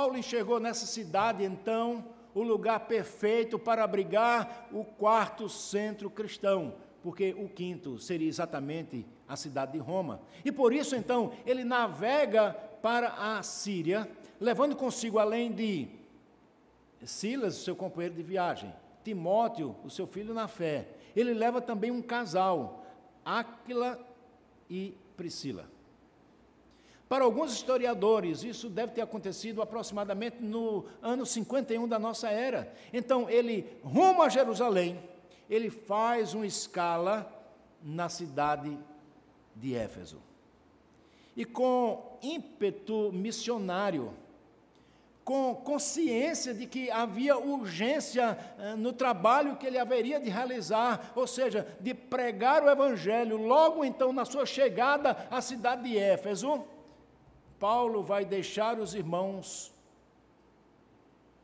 Paulo enxergou nessa cidade, então, o lugar perfeito para abrigar o quarto centro cristão, porque o quinto seria exatamente a cidade de Roma. E por isso, então, ele navega para a Síria, levando consigo, além de Silas, seu companheiro de viagem, Timóteo, o seu filho na fé, ele leva também um casal, Áquila e Priscila. Para alguns historiadores, isso deve ter acontecido aproximadamente no ano 51 da nossa era. Então, ele rumo a Jerusalém, ele faz uma escala na cidade de Éfeso. E com ímpeto missionário, com consciência de que havia urgência no trabalho que ele haveria de realizar, ou seja, de pregar o Evangelho, logo então na sua chegada à cidade de Éfeso, Paulo vai deixar os irmãos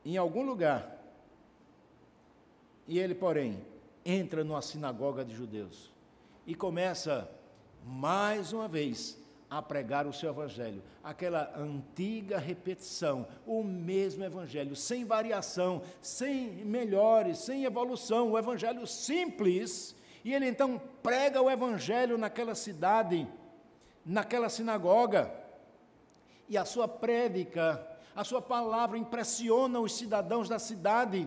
em algum lugar, e ele, porém, entra numa sinagoga de judeus e começa, mais uma vez, a pregar o seu evangelho, aquela antiga repetição, o mesmo evangelho, sem variação, sem melhores, sem evolução, o evangelho simples, e ele então prega o evangelho naquela cidade, naquela sinagoga, e a sua prédica, a sua palavra impressiona os cidadãos da cidade,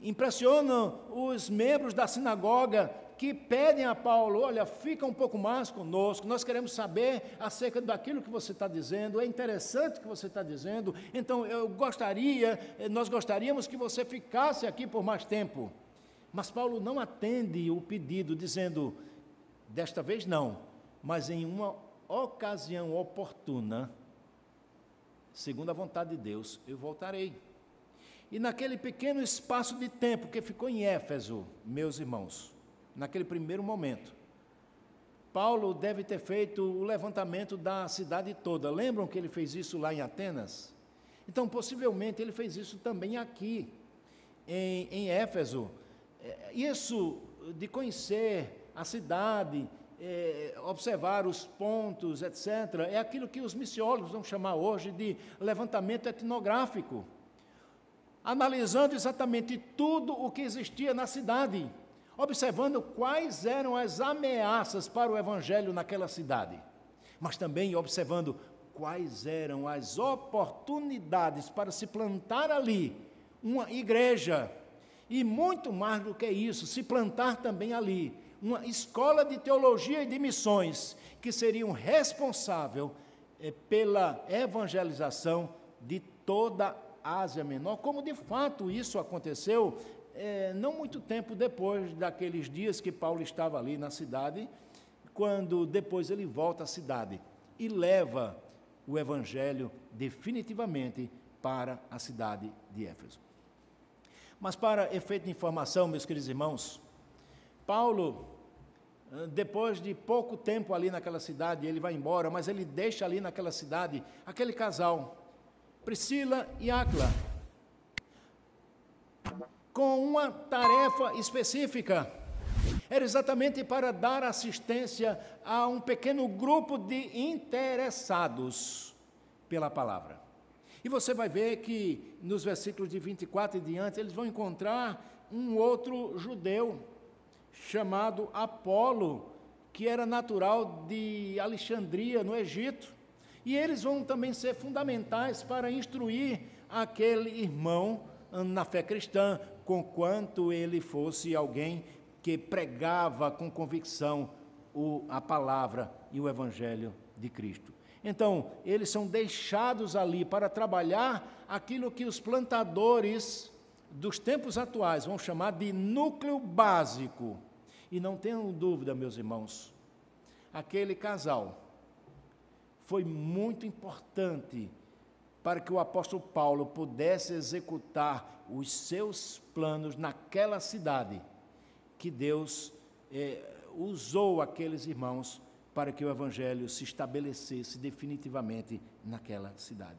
impressiona os membros da sinagoga, que pedem a Paulo, olha, fica um pouco mais conosco, nós queremos saber acerca daquilo que você está dizendo, é interessante o que você está dizendo, então nós gostaríamos que você ficasse aqui por mais tempo. Mas Paulo não atende o pedido, dizendo, desta vez não, mas em uma ocasião oportuna, segundo a vontade de Deus, eu voltarei. E naquele pequeno espaço de tempo que ficou em Éfeso, meus irmãos, naquele primeiro momento, Paulo deve ter feito o levantamento da cidade toda. Lembram que ele fez isso lá em Atenas? Então, possivelmente, ele fez isso também aqui, em Éfeso. Isso de conhecer a cidade, observar os pontos, etc., é aquilo que os missiólogos vão chamar hoje de levantamento etnográfico, analisando exatamente tudo o que existia na cidade, observando quais eram as ameaças para o evangelho naquela cidade, mas também observando quais eram as oportunidades para se plantar ali uma igreja, e muito mais do que isso, se plantar também ali uma escola de teologia e de missões, que seriam responsáveis pela evangelização de toda a Ásia Menor, como de fato isso aconteceu não muito tempo depois daqueles dias que Paulo estava ali na cidade, quando depois ele volta à cidade e leva o evangelho definitivamente para a cidade de Éfeso. Mas para efeito de informação, meus queridos irmãos, Paulo, depois de pouco tempo ali naquela cidade, ele vai embora, mas ele deixa ali naquela cidade aquele casal, Priscila e Áquila, com uma tarefa específica. Era exatamente para dar assistência a um pequeno grupo de interessados pela palavra. E você vai ver que nos versículos de 24 e diante, eles vão encontrar um outro judeu, chamado Apolo, que era natural de Alexandria, no Egito, e eles vão também ser fundamentais para instruir aquele irmão na fé cristã, conquanto ele fosse alguém que pregava com convicção a palavra e o evangelho de Cristo. Então, eles são deixados ali para trabalhar aquilo que os plantadores dos tempos atuais vão chamar de núcleo básico. E não tenham dúvida, meus irmãos, aquele casal foi muito importante para que o apóstolo Paulo pudesse executar os seus planos naquela cidade, que Deus usou aqueles irmãos para que o evangelho se estabelecesse definitivamente naquela cidade.